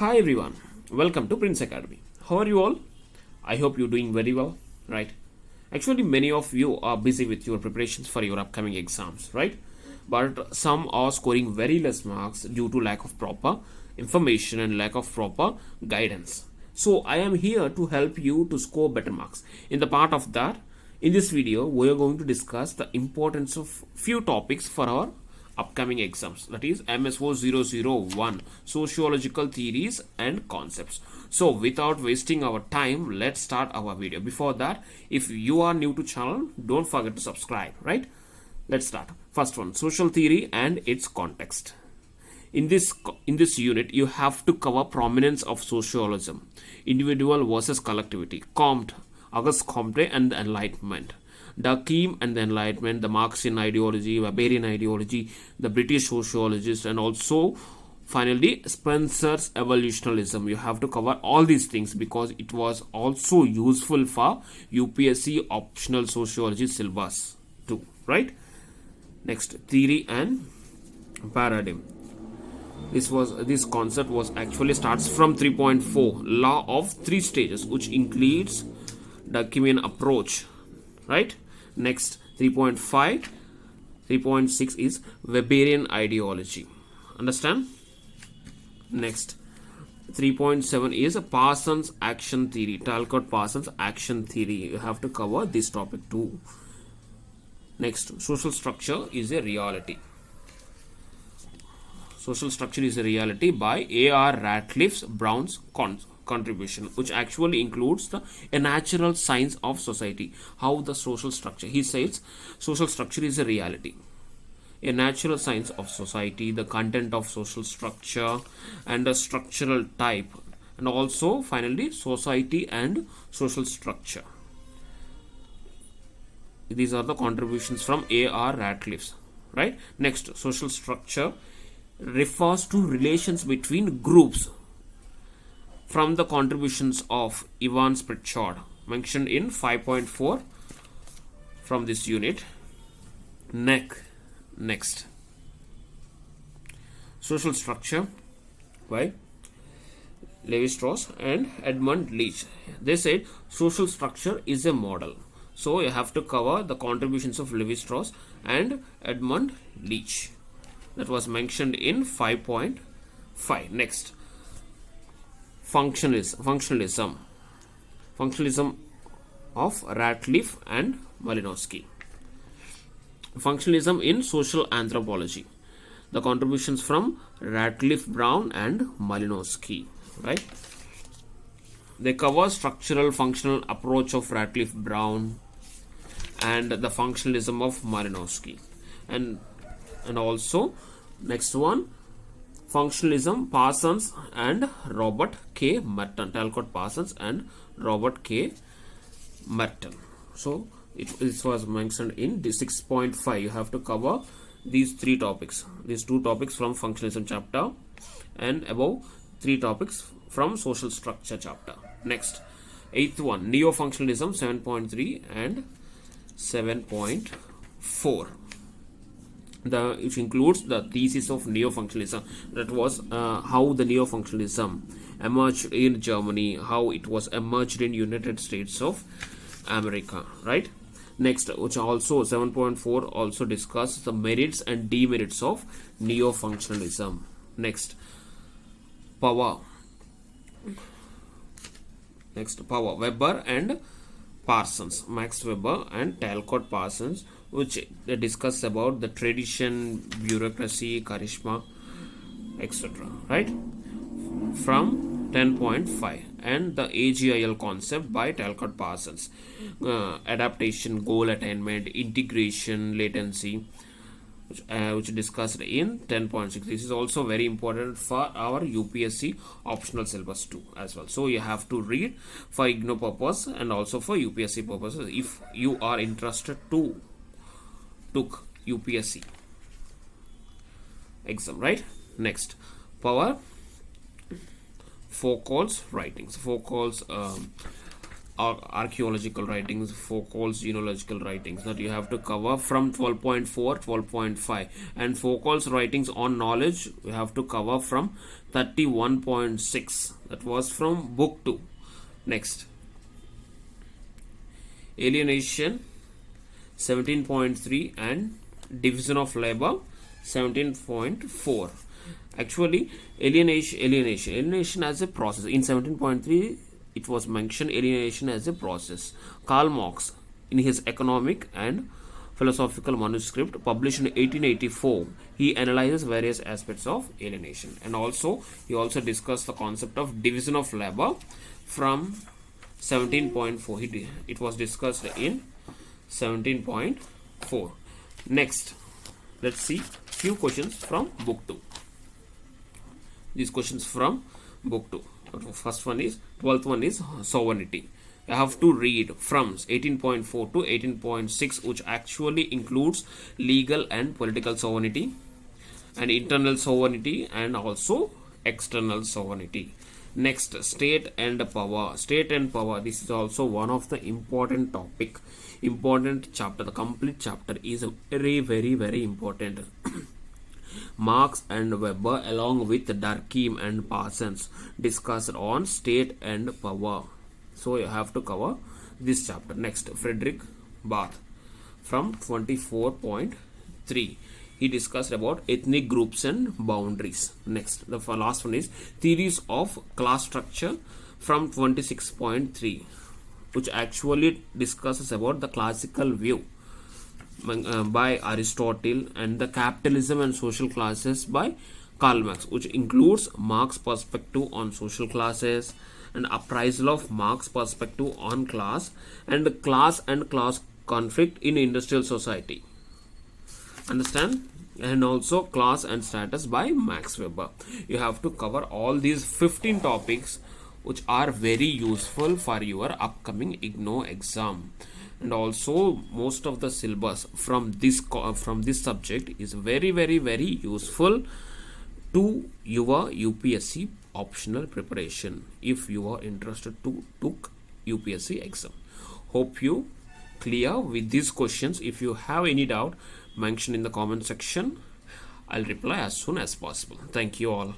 Hi everyone, welcome to Prince Academy. How are you all? I hope you're doing very well, right? Actually, many of you are busy with your preparations for your upcoming exams, right? But some are scoring very less marks due to lack of proper information and lack of proper guidance. So, I am here to help you to score better marks. In the part of that, in this video, we are going to discuss the importance of few topics for our upcoming exams, that is MSO 001 sociological theories and concepts. So without wasting our time, let's start our video. Before that, if you are new to channel, don't forget to subscribe, right? Let's start. First one, social theory and its context. In this unit, you have to cover prominence of socialism, individual versus collectivity, Comte, Auguste Comte, and the Enlightenment, Durkheim and the Enlightenment, the Marxian ideology, Weberian ideology, the British sociologist, and also finally Spencer's evolutionism. You have to cover all these things because it was also useful for UPSC optional sociology syllabus too, right? Next, theory and paradigm. This concept was actually starts from 3.4 law of three stages, which includes Durkheimian approach, right? Next, 3.5, 3.6 is Weberian ideology. Understand? Next, 3.7 is a Parsons action theory, Talcott Parsons action theory. You have to cover this topic too. Next, social structure is a reality. Social structure is a reality by A.R. Ratcliffe's Brown's contribution, which actually includes a natural science of society. How the social structure, he says, social structure is a reality, a natural science of society, the content of social structure and a structural type, and also finally society and social structure. These are the contributions from A.R. Ratcliffe, right? Next, social structure refers to relations between groups from the contributions of Evans Pritchard mentioned in 5.4 from this unit. Next, social structure by Levi-Strauss and Edmund Leach. They said social structure is a model. So you have to cover the contributions of Levi-Strauss and Edmund Leach. That was mentioned in 5.5. Next, functionalism of Ratcliffe and Malinowski. Functionalism in social anthropology, the contributions from Ratcliffe, Brown and Malinowski, right? They cover structural functional approach of Ratcliffe, Brown and the functionalism of Malinowski, and also next one, functionalism, Parsons and Robert K. Merton, Talcott Parsons and Robert K. Merton. So this was mentioned in the 6.5. You have to cover these three topics, these two topics from functionalism chapter and above three topics from social structure chapter. Next, eighth one, neo-functionalism 7.3 and 7.4. Which includes the thesis of neo-functionalism. That was how the neo-functionalism emerged in Germany, how it was emerged in United States of America, right? Next, which also 7.4 also discusses the merits and demerits of neo-functionalism. Next, power. Weber and Parsons, Max Weber and Talcott Parsons, which they discuss about the tradition, bureaucracy, charisma, etc. right? From 10.5, and the AGIL concept by Talcott Parsons, adaptation, goal attainment, integration, latency, which discussed in 10.6. This is also very important for our UPSC optional syllabus too as well. So you have to read for Ignou purpose and also for UPSC purposes if you are interested to took UPSC exam, right? Next, power. Foucault's writings. Foucault's archaeological writings, Foucault's genealogical writings that you have to cover from 12.4, 12.5, and Foucault's writings on knowledge you have to cover from 31.6. That was from book 2. Next, alienation 17.3 and division of labor 17.4. Actually, alienation as a process. In 17.3, it was mentioned alienation as a process. Karl Marx, in his economic and philosophical manuscript published in 1884, he analyzes various aspects of alienation, and he also discussed the concept of division of labor from 17.4. It was discussed in 17.4. Next, let's see few questions from book 2. These questions from book 2. First one is, 12th one is sovereignty. I have to read from 18.4 to 18.6, which actually includes legal and political sovereignty, and internal sovereignty, and also external sovereignty. Next, state and power. State and power, this is also one of the important chapter. The complete chapter is very, very, very important. Marx and Weber along with Durkheim and Parsons discussed on state and power. So you have to cover this chapter. Next, Frederick Barth from 24.3. He discussed about ethnic groups and boundaries. Next, the last one is theories of class structure from 26.3, which actually discusses about the classical view by Aristotle, and the capitalism and social classes by Karl Marx, which includes Marx's perspective on social classes, and appraisal of Marx's perspective on class and class conflict in industrial society. Understand? And also class and status by Max Weber. You have to cover all these 15 topics, which are very useful for your upcoming Ignou exam. And also most of the syllabus from this subject is very, very, very useful to your UPSC optional preparation if you are interested to took UPSC exam. Hope you clear with these questions. If you have any doubt, mention in the comment section. I'll reply as soon as possible. Thank you all.